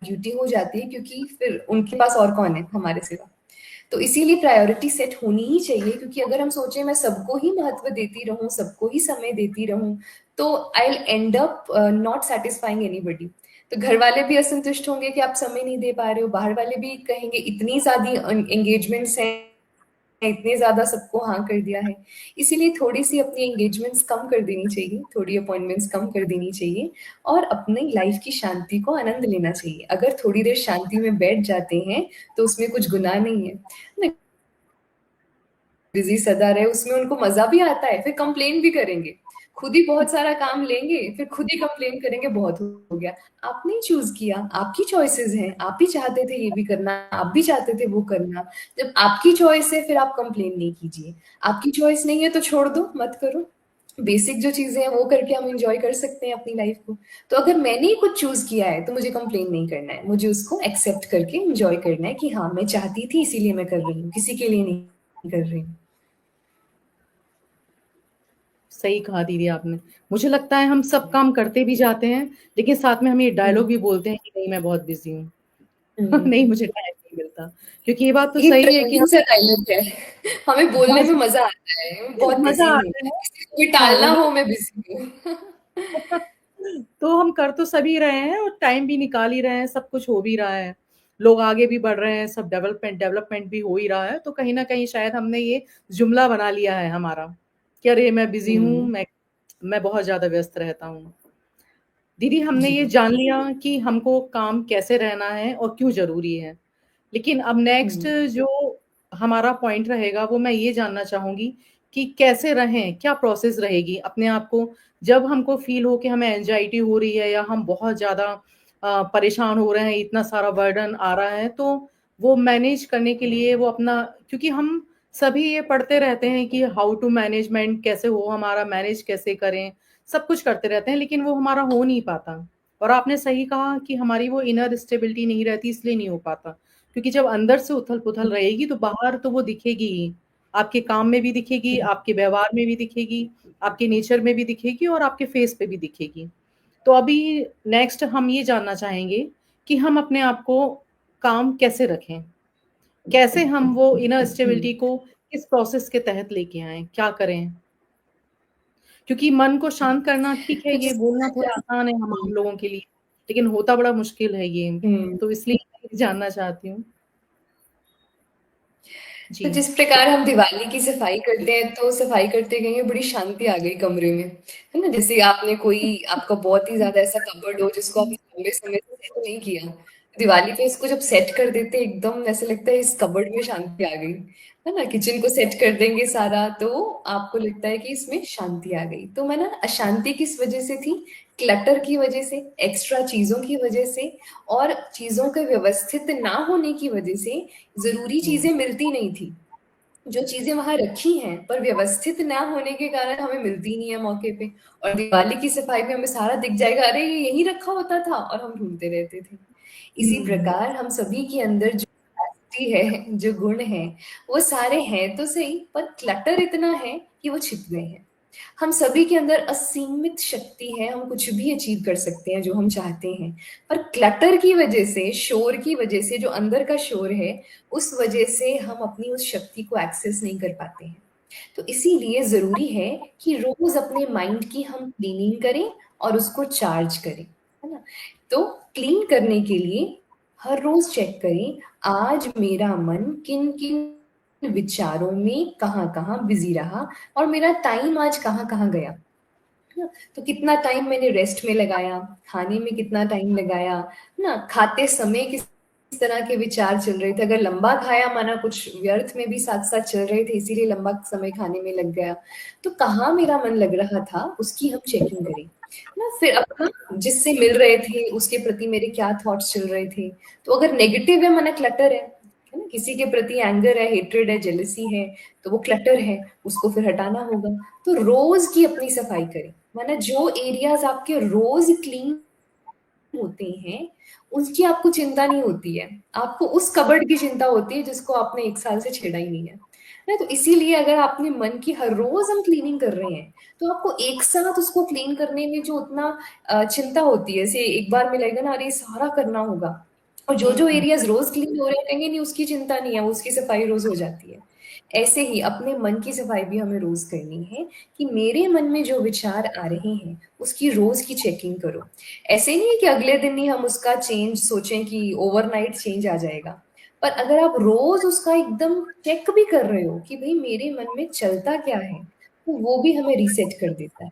ड्यूटी हो जाती है, क्योंकि फिर उनके पास और कौन है हमारे सिवा। तो इसीलिए प्रायोरिटी सेट होनी ही चाहिए, क्योंकि अगर हम सोचें मैं सबको ही महत्व देती रहूं, सबको ही समय देती रहूं, तो I will and up not satisfying anybody. तो घर वाले भी असंतुष्ट होंगे कि आप समय नहीं दे पा रहे हो, बाहर वाले भी कहेंगे इतनी सारी एंगेजमेंट्स हैं, इतने ज्यादा सबको हाँ कर दिया है। इसीलिए थोड़ी सी अपनी एंगेजमेंट्स कम कर देनी चाहिए, थोड़ी अपॉइंटमेंट्स कम कर देनी चाहिए, और अपनी लाइफ की शांति को आनंद लेना चाहिए। अगर थोड़ी देर शांति में बैठ जाते हैं, तो उसमें कुछ गुनाह नहीं है। बिजी सदा रहे, उसमें उनको मजा भी आता है, फिर कंप्लेन भी करेंगे। खुद ही बहुत सारा काम लेंगे, फिर खुद ही कंप्लेन करेंगे बहुत हो गया। आपने चूज किया, आपकी चॉइसेस हैं, आप भी चाहते थे ये भी करना, आप भी चाहते थे वो करना। जब आपकी चॉइस है, फिर आप कंप्लेन नहीं कीजिए। आपकी चॉइस नहीं है तो छोड़ दो, मत करो। बेसिक जो चीजें हैं वो करके हम एंजॉय कर सकते हैं अपनी लाइफ को। तो अगर मैंने ही कुछ चूज किया है, तो मुझे कंप्लेन नहीं करना है, मुझे उसको एक्सेप्ट करके एंजॉय करना है कि हाँ, मैं चाहती थी इसीलिए मैं कर रही हूँ, किसी के लिए नहीं कर रही हूँ। सही कहा दीदी आपने। मुझे लगता है हम सब काम करते भी जाते हैं, लेकिन साथ में हम ये डायलॉग भी बोलते हैं कि नहीं मैं बहुत बिज़ी हूँ। नहीं हम्म। मुझे टाइम नहीं मिलता। क्योंकि ये बात तो ये सही है कि ट्रेंडिंग सा डायलॉग है। हमें बोलने में बस मजा आता है, मैं बहुत मज़ा बिजी हूँ, आता है। किसी को भी हाँ, टालना वही हो, मैं बिजी हूँ। तो हम कर तो सभी रहे हैं और टाइम भी निकाल ही रहे हैं, सब कुछ हो भी रहा है। लोग आगे भी बढ़ रहे हैं, सब डेवलपमेंट डेवलपमेंट भी हो ही रहा है। तो कहीं न कहीं शायद हमने ये जुमला बना लिया है हमारा कि अरे मैं बिज़ी हूँ, हम्म। मैं बहुत ज़्यादा व्यस्त रहता हूँ। दीदी हमने जी। ये जान लिया कि हमको काम कैसे रहना है और क्यों ज़रूरी है। लेकिन अब नेक्स्ट हम्म। जो हमारा पॉइंट रहेगा वो मैं ये जानना चाहूँगी कि कैसे रहें? क्या प्रोसेस रहेगी अपने आप को जब हमको फ़ील हो कि हमें एंग्ज़ायटी हो रही है या हम बहुत ज़्यादा परेशान हो रहे हैं, इतना सारा बर्डन आ रहा है, तो वो मैनेज करने के लिए वो अपना क्योंकि हम सभी ये पढ़ते रहते हैं कि हाउ टू मैनेजमेंट कैसे हो हमारा मैनेज कैसे करें, सब कुछ करते रहते हैं लेकिन वो हमारा हो नहीं पाता। और आपने सही कहा कि हमारी वो इनर स्टेबिलिटी नहीं रहती इसलिए नहीं हो पाता। क्योंकि जब अंदर से उथल-पुथल रहेगी तो बाहर तो वो दिखेगी ही। आपके काम में भी दिखेगी, आपके व्यवहार में भी दिखेगी, आपके नेचर में भी दिखेगी और आपके फेस पे भी दिखेगी। तो अभी नेक्स्ट हम ये जानना चाहेंगे कि हम अपने आप को काम कैसे रखें? कैसे हम वो इनर हम्म। स्टेबिलिटी को किस प्रोसेस के तहत लेके आएँ? क्या करें? क्योंकि मन को शांत करना ठीक है, तो ये जिस बोलना थोड़ा आसान है हम आम लोगों के लिए, लेकिन होता बड़ा मुश्किल है ये। हम्म। तो इसलिए मैं जानना चाहती हूँ। तो जी। जिस प्रकार हम दिवाली की सफाई करते हैं, तो सफाई करते कहेंगे बड़ी शांति आ गई कमरे में, है ना? जैसे आपने कोई, आपका बहुत ही ज्यादा ऐसा कबर्ड हो जिसको आपने लंबे समय से सेट नहीं किया, दिवाली पे इसको जब सेट कर देते हैं एकदम ऐसे लगता है इस कबर्ड में शांति आ गई, है ना? किचन को सेट कर देंगे सारा तो आपको लगता है कि इसमें शांति आ गई। तो मैं ना अशांति किस वजह से थी? क्लटर की वजह से, एक्स्ट्रा चीज़ों की वजह से और चीज़ों के व्यवस्थित ना होने की वजह से ज़रूरी हुँ, चीज़ें मिलती नहीं थी। जो चीज़ें वहाँ रखी हैं पर व्यवस्थित ना होने के कारण हमें मिलती नहीं है मौके पे। और दिवाली की सफाई में हमें सारा दिख जाएगा, अरे ये यहीं रखा होता था और हम ढूँढते रहते थे। इसी हुँ, प्रकार हम सभी के अंदर जो कैपेसिटी है, जो गुण हैं, वो सारे हैं तो सही पर क्लटर इतना है कि वो छिप गए हैं। हम सभी के अंदर असीमित शक्ति है, हम कुछ भी अचीव कर सकते हैं जो हम चाहते हैं। पर क्लटर की वजह से, शोर की वजह से, जो अंदर का शोर है, उस वजह से हम अपनी उस शक्ति को एक्सेस नहीं कर पाते हैं। तो इसीलिए ज़रूरी है कि रोज़ अपने माइंड की हम क्लीनिंग करें और उसको चार्ज करें, है ना? तो क्लीन करने के लिए हर रोज़ चेक करें, आज मेरा मन किन-किन विचारों में कहाँ-कहाँ बिज़ी रहा और मेरा टाइम आज कहाँ-कहाँ गया, है ना? तो कितना टाइम मैंने रेस्ट में लगाया, खाने में कितना टाइम लगाया, है ना? खाते समय किस तरह के विचार चल रहे थे, अगर लंबा खाया माना कुछ व्यर्थ में भी साथ-साथ चल रहे थे इसीलिए लंबा समय खाने में लग गया। तो कहाँ मेरा मन लग रहा था उसकी हम चेकिंग करें, है ना? फिर अपना जिससे मिल रहे थे उसके प्रति मेरे क्या थॉट्स चल रहे थे। तो अगर नेगेटिव है माना क्लटर है ना? किसी के प्रति एंगर है, हेट्रेड है, जेलसी है, तो वो क्लटर है, उसको फिर हटाना होगा। तो रोज़ की अपनी सफाई करें, माना जो एरियाज़ आपके रोज़ क्लीन होते हैं, उसकी आपको चिंता नहीं होती है। आपको उस कबर्ड की चिंता होती है जिसको आपने 1 साल से छेड़ा ही नहीं है। ना तो इसीलिए अगर आपने मन की हर रोज़ हम क्लीनिंग कर रहे हैं, तो आपको एक साथ उसको क्लीन करने में जो उतना चिंता होती है, जैसे एक बार में लगेगा ना अरे सारा करना होगा और जो-जो हुँ, एरियाज़ रोज़ क्लीन हो रहे हैं, कहेंगे नहीं उसकी चिंता नहीं है, उसकी सफाई रोज़ हो जाती है। ऐसे ही अपने मन की सफाई भी हमें रोज़ करनी है कि मेरे मन में जो विचार आ रहे हैं, उसकी रोज़ की चेकिंग करो। ऐसे नहीं है कि अगले दिन ही हम उसका चेंज सोचें कि ओवरनाइट चेंज आ जाएगा। पर अगर आप रोज़ उसका एकदम चेक भी कर रहे हो कि भई मेरे मन में चलता क्या है, तो वो भी हमें रीसेट कर देता है।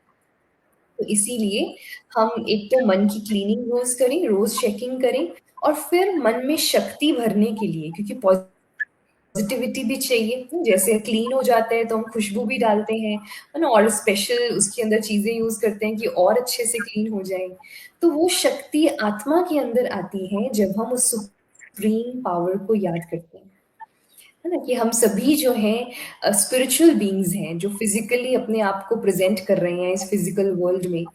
तो इसीलिए हम एक तो मन की क्लीनिंग रोज़ करें, रोज़ चेकिंग करें और फिर मन में शक्ति भरने के लिए क्योंकि पॉज़िटिविटी भी चाहिए, जैसे क्लीन हो जाता है तो हम खुशबू भी डालते हैं, है ना? और स्पेशल उसके अंदर चीज़ें यूज़ करते हैं कि और अच्छे से क्लीन हो जाए। तो वो शक्ति आत्मा के अंदर आती है जब हम उस सुप्रीम पावर को याद करते हैं, है ना? कि हम सभी जो हैं स्पिरिचुअल बीइंग्स हैं, जो फिज़िकली अपने आप को प्रेज़ेंट कर रहे हैं इस फिज़िकल वर्ल्ड में।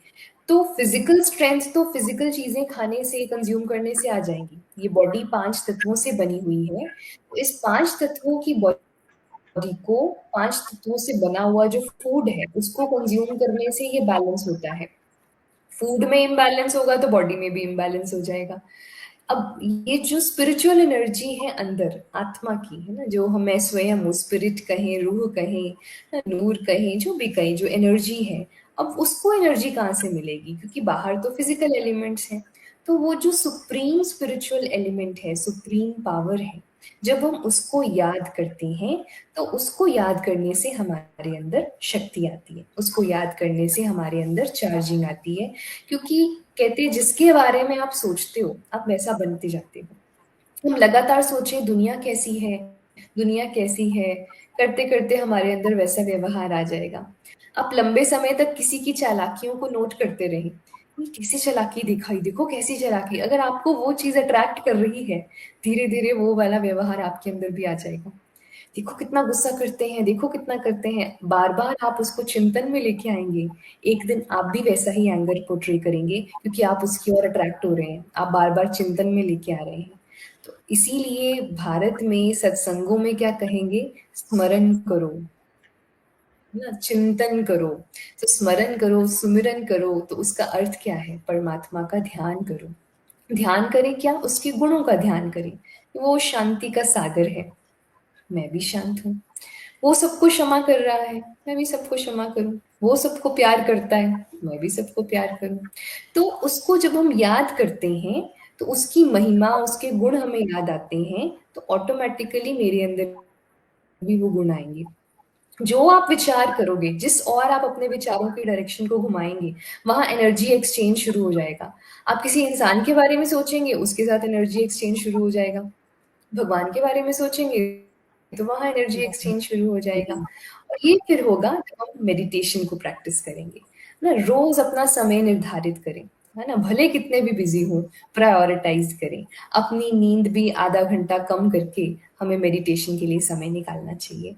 तो फिज़िकल स्ट्रेंथ तो फिज़िकल चीज़ें खाने से, कंज़्यूम करने से आ जाएँगी। ये बॉडी 5 तत्वों से बनी हुई है। तो इस 5 तत्वों की बॉडी को 5 तत्वों से बना हुआ जो फूड है, उसको कंज़्यूम करने से ये बैलेंस होता है। फूड में इम्बैलेंस होगा तो बॉडी में भी इम्बैलेंस हो जाएगा। अब ये जो स्पिरिचुअल एनर्जी है अंदर आत्मा की, है ना? जो हमें स्वयं वो स्पिरिट कहें, रूह कहें, नूर कहें, जो भी कहें, जो एनर्जी है, अब उसको एनर्जी कहाँ से मिलेगी? क्योंकि बाहर तो फिज़िकल एलिमेंट्स हैं। तो वो जो सुप्रीम स्पिरिचुअल एलिमेंट है, सुप्रीम पावर है, जब हम उसको याद करते हैं, तो उसको याद करने से हमारे अंदर शक्ति आती है। उसको याद करने से हमारे अंदर चार्जिंग आती है क्योंकि कहते हैं जिसके बारे में आप सोचते हो, आप वैसा बनते जाते हो। हम लगातार सोचें दुनिया कैसी है, करते-करते हमारे अंदर वैसा व्यवहार आ जाएगा। आप लंबे समय तक किसी की चालाकियों को नोट करते रहें, ये कैसी चालाकी दिखाई, देखो कैसी चालाकी, अगर आपको वो चीज़ अट्रैक्ट कर रही है, धीरे-धीरे वो वाला व्यवहार आपके अंदर भी आ जाएगा। देखो कितना गुस्सा करते हैं, देखो कितना करते हैं, बार-बार आप उसको चिंतन में लेके आएँगे, एक दिन आप भी वैसा ही एंगर पोर्ट्रे करेंगे क्योंकि आप उसकी ओर अट्रैक्ट हो रहे हैं, आप बार-बार चिंतन में लेके आ रहे हैं। तो इसीलिए भारत में सत्संगों में क्या कहेंगे? स्मरण करो, है ना? चिंतन करो। तो स्मरण करो, सुमिरन करो, तो उसका अर्थ क्या है? परमात्मा का ध्यान करो। ध्यान करें क्या? उसके गुणों का ध्यान करें। वो शांति का सागर है, मैं भी शांत हूँ। वो सबको क्षमा कर रहा है, मैं भी सबको क्षमा करूँ। वो सबको प्यार करता है, मैं भी सबको प्यार करूँ। तो उसको जब हम याद करते हैं, तो उसकी महिमा, उसके गुण हमें याद आते हैं, तो ऑटोमैटिकली मेरे अंदर भी वो गुण आएँगे। जो आप विचार करोगे, जिस और आप अपने विचारों की डायरेक्शन को घुमाएँगे, वहाँ एनर्जी एक्सचेंज शुरू हो जाएगा। आप किसी इंसान के बारे में सोचेंगे, उसके साथ एनर्जी एक्सचेंज शुरू हो जाएगा। भगवान के बारे में सोचेंगे, तो वहाँ एनर्जी एक्सचेंज शुरू हो जाएगा। जी, और ये फिर होगा जब हम मेडिटेशन को प्रैक्टिस करेंगे। ना रोज़ अपना समय निर्धारित करें, है ना? भले कितने भी बिज़ी हों, प्रायोरिटाइज़ करें। अपनी नींद भी आधा घंटा कम करके हमें मेडिटेशन के लिए समय निकालना चाहिए।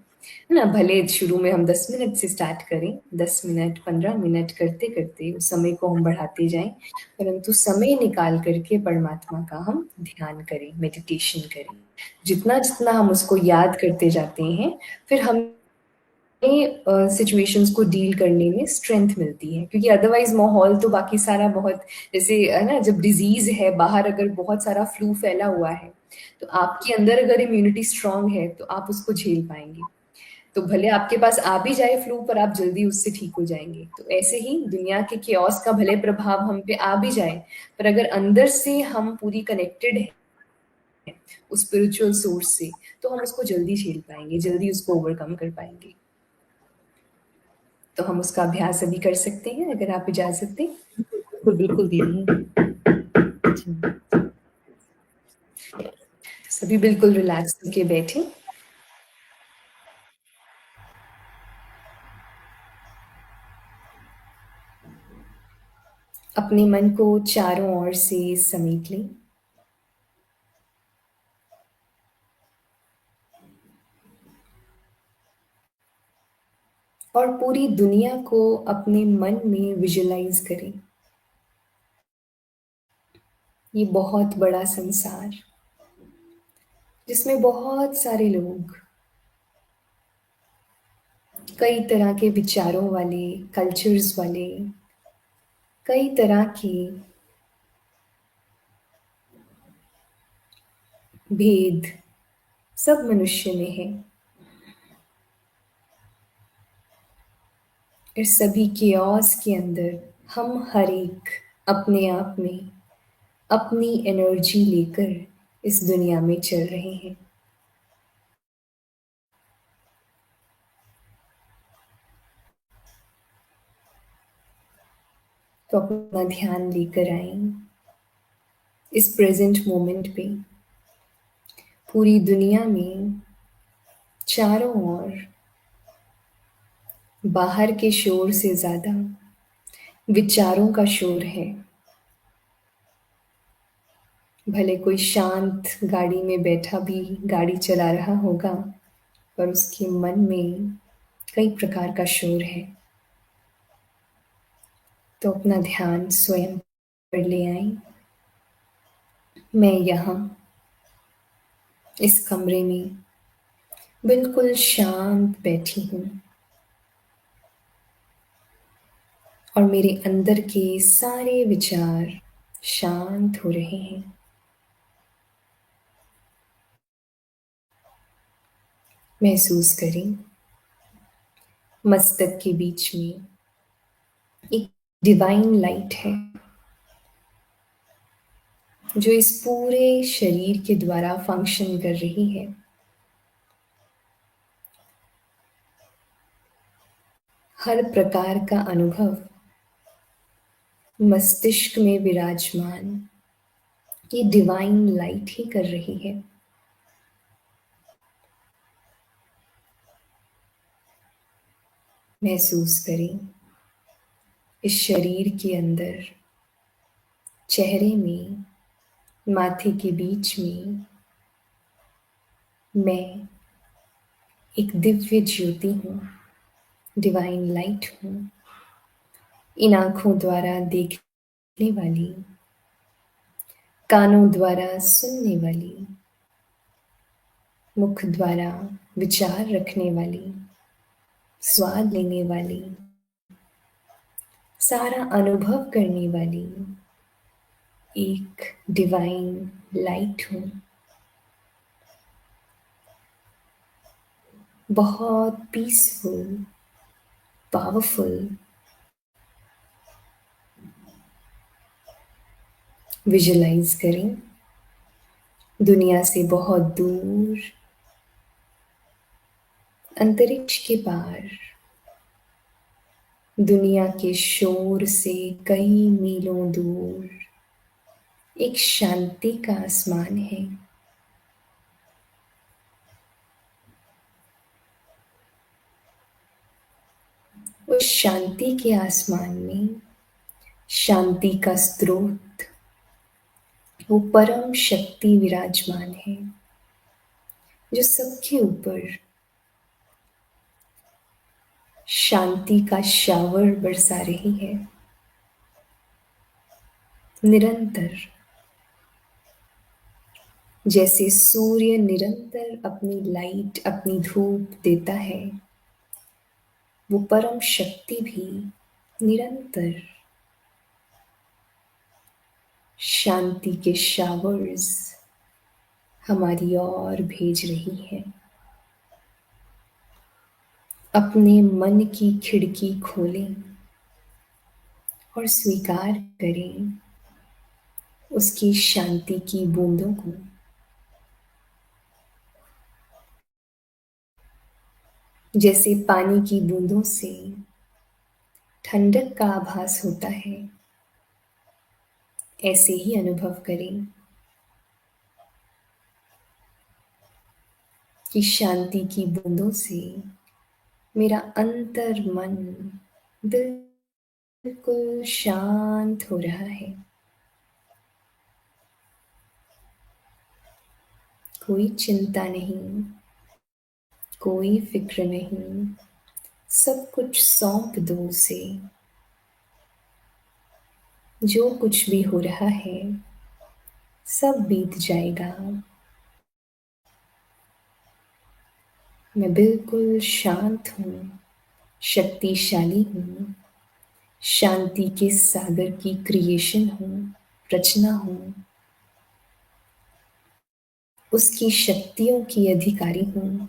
है ना? भले शुरू में हम 10 मिनट से स्टार्ट करें, 10 मिनट, 15 मिनट करते-करते उस समय को हम बढ़ाते जाएँ, परंतु समय निकाल कर के परमात्मा का हम ध्यान करें, मेडिटेशन करें। जितना-जितना हम उसको याद करते जाते हैं, फिर हमें सिचुएशंस को डील करने में स्ट्रेंथ मिलती है, क्योंकि अदरवाइज़ माहौल तो बाकी सारा बहुत जैसे है ना, जब डिज़ीज़ है, बाहर अगर बहुत सारा फ्लू फैला हुआ है, तो आपके अंदर अगर इम्यूनिटी स्ट्रॉन्ग है, तो आप उसको झेल पाएँगे। तो भले आपके पास आ भी जाए फ्लू, पर आप जल्दी उससे ठीक हो जाएँगे। तो ऐसे ही दुनिया के chaos का भले प्रभाव हम पे आ भी जाए, पर अगर अंदर से हम पूरी कनेक्टेड हैं उस स्पिरिचुअल सोर्स से, तो हम उसको जल्दी झेल पाएँगे, जल्दी उसको ओवरकम कर पाएँगे। तो हम उसका अभ्यास अभी कर सकते हैं, अगर आप इजाज़त दें। बिल्कुल, बिल्कुल दीदी। जी। सभी बिल्कुल रिलैक्स होके बैठें। अपने मन को चारों ओर से समेट लें। और पूरी दुनिया को अपने मन में विजुअलाइज़ करें। ये बहुत बड़ा संसार, जिसमें बहुत सारे लोग, कई तरह के विचारों वाले, कल्चर्स वाले, कई तरह के भेद सब मनुष्य में हैं। इस सभी chaos के अंदर हम हर एक अपने आप में अपनी एनर्जी लेकर इस दुनिया में चल रहे हैं। तो अपना ध्यान लेकर आए इस प्रेजेंट मोमेंट पे। पूरी दुनिया में चारों ओर बाहर के शोर से ज़्यादा विचारों का शोर है। भले कोई शांत गाड़ी में बैठा भी गाड़ी चला रहा होगा, पर उसके मन में कई प्रकार का शोर है। तो अपना ध्यान स्वयं पर ले आए। मैं यहाँ इस कमरे में बिल्कुल शांत बैठी हूँ और मेरे अंदर के सारे विचार शांत हो रहे हैं। महसूस करें मस्तक के बीच में एक डिवाइन लाइट है, जो इस पूरे शरीर के द्वारा फंक्शन कर रही है। हर प्रकार का अनुभव मस्तिष्क में विराजमान ये डिवाइन लाइट ही कर रही है। महसूस करें इस शरीर के अंदर, चेहरे में, माथे के बीच में मैं एक दिव्य ज्योति हूँ, डिवाइन लाइट हूँ। इन आँखों द्वारा देखने वाली, कानों द्वारा सुनने वाली, मुख द्वारा विचार रखने वाली, स्वाद लेने वाली, सारा अनुभव करने वाली एक डिवाइन लाइट हूँ। बहुत पीसफुल, पावरफुल। विजुलाइज करें दुनिया से बहुत दूर अंतरिक्ष के पार, दुनिया के शोर से कई मीलों दूर, एक शांति का आसमान है। उस शांति के आसमान में शांति का स्रोत, वो परम शक्ति विराजमान है, जो सबके ऊपर शांति का शावर बरसा रही है। निरंतर, जैसे सूर्य निरंतर अपनी लाइट, अपनी धूप देता है, वो परम शक्ति भी निरंतर शांति के शावर्स हमारी ओर भेज रही है। अपने मन की खिड़की खोलें और स्वीकार करें उसकी शांति की बूंदों को। जैसे पानी की बूंदों से ठंडक का आभास होता है, ऐसे ही अनुभव करें कि शांति की बूंदों से मेरा अंतर मन बिल्कुल शांत हो रहा है। कोई चिंता नहीं, कोई फिक्र नहीं, सब कुछ सौंप दो उसे। जो कुछ भी हो रहा है सब बीत जाएगा। मैं बिल्कुल शांत हूँ, शक्तिशाली हूँ, शांति के सागर की क्रिएशन हूँ, रचना हूँ, उसकी शक्तियों की अधिकारी हूँ।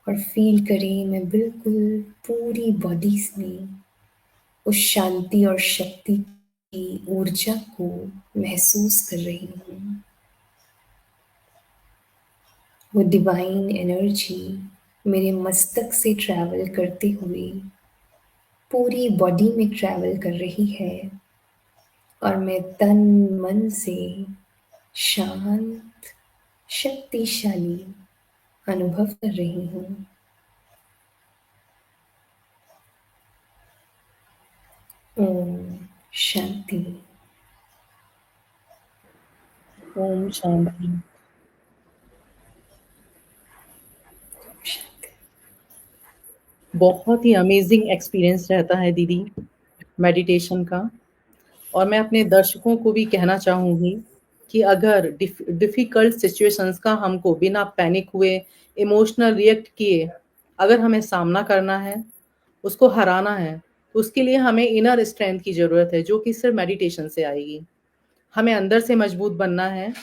और फील करें मैं बिल्कुल पूरी बॉडी में उस शांति और शक्ति की ऊर्जा को महसूस कर रही हूँ। वो डिवाइन एनर्जी मेरे मस्तक से ट्रैवल करते हुए पूरी बॉडी में ट्रैवल कर रही है और मैं तन मन से शांत, शक्तिशाली अनुभव कर रही हूँ। ओम शांति। ओम शांति। बहुत ही अमेजिंग एक्सपीरियंस रहता है दीदी मेडिटेशन का। और मैं अपने दर्शकों को भी कहना चाहूँगी कि अगर डिफ़िकल्ट सिचुएशंस का हमको बिना पैनिक हुए, इमोशनल रिएक्ट किए अगर हमें सामना करना है, उसको हराना है, तो उसके लिए हमें इनर स्ट्रेंथ की ज़रूरत है, जो कि सिर्फ़ मेडिटेशन से आएगी। हमें अंदर से मजबूत बनना है,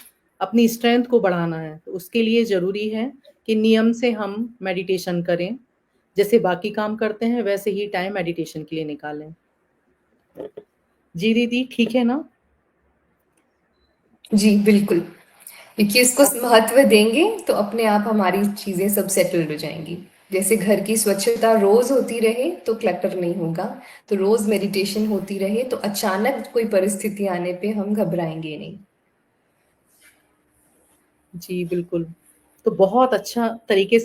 अपनी स्ट्रेंथ को बढ़ाना है। तो उसके लिए ज़रूरी है कि नियम से हम मेडिटेशन करें। जैसे बाकी काम करते हैं, वैसे ही टाइम मेडिटेशन के लिए निकालें। जी दीदी, ठीक है ना? जी बिल्कुल, क्योंकि इसको महत्व देंगे तो अपने आप हमारी चीज़ें सब सेटल्ड हो जाएंगी। जैसे घर की स्वच्छता रोज होती रहे तो क्लटर नहीं होगा, तो रोज मेडिटेशन होती रहे तो अचानक कोई परिस्थिति आने पे हम घबराएंगे नहीं। जी, बिल्कुल। तो बहुत अच्छे तरीके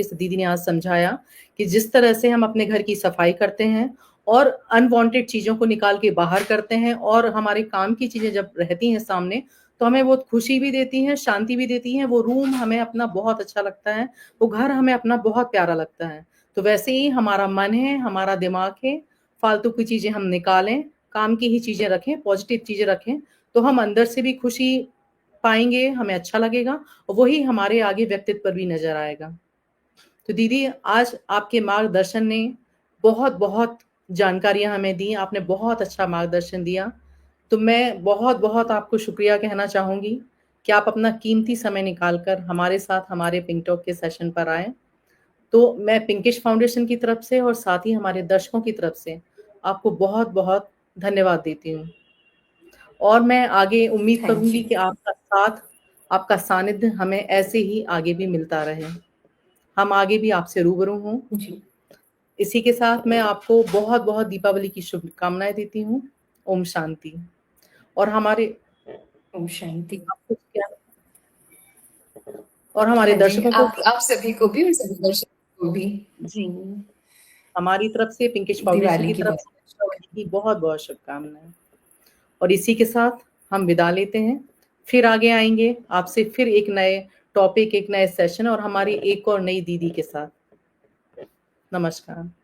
से दीदी ने आज समझाया कि जिस तरह से हम अपने घर की सफाई करते हैं और अनवांटेड चीज़ों को निकाल के बाहर करते हैं और हमारे काम की चीज़ें जब रहती हैं सामने, तो हमें वो खुशी भी देती हैं, शांति भी देती हैं, वो रूम हमें अपना बहुत अच्छा लगता है, वो घर हमें अपना बहुत प्यारा लगता है। तो वैसे ही हमारा मन है, हमारा दिमाग है, फालतू की चीज़ें हम निकालें, काम की ही चीज़ें रखें, पॉज़िटिव चीज़ें रखें, तो हम अंदर से भी खुशी पाएँगे, हमें अच्छा लगेगा और वही हमारे आगे व्यक्तित्व पर भी नज़र आएगा। तो दीदी आज आपके मार्गदर्शन ने बहुत-बहुत जानकारियाँ हमें दी, आपने बहुत अच्छा मार्गदर्शन दिया। तो मैं बहुत-बहुत आपको शुक्रिया कहना चाहूँगी कि आप अपना कीमती समय निकाल कर हमारे साथ हमारे पिंक टॉक के सेशन पर आए। तो मैं पिंकिश फाउंडेशन की तरफ से और साथ ही हमारे दर्शकों की तरफ से आपको बहुत-बहुत धन्यवाद देती हूँ। और मैं आगे उम्मीद थैंक करूँगी यू। कि आपका साथ, आपका सानिध्य हमें ऐसे ही आगे भी मिलता रहे। हम आगे भी आपसे रूबरू हों। जी। इसी के साथ मैं आपको बहुत-बहुत दीपावली की शुभकामनाएँ देती हूँ। ओम शांति। और हमारे ओम शांति। आपको क्या और हमारे हाँ जी, दर्शकों को आप सभी को भी और सभी दर्शकों को भी। जी। हमारी तरफ से, पिंकिश फाउंडेशन दिवाली की की तरफ बहुत से दीपावली की बहुत-बहुत शुभकामनाएँ। और इसी के साथ हम विदा लेते हैं। फिर आगे आएँगे आपसे फिर एक नए टॉपिक, एक नए सेशन और हमारी एक और नई दीदी के साथ। नमस्कार।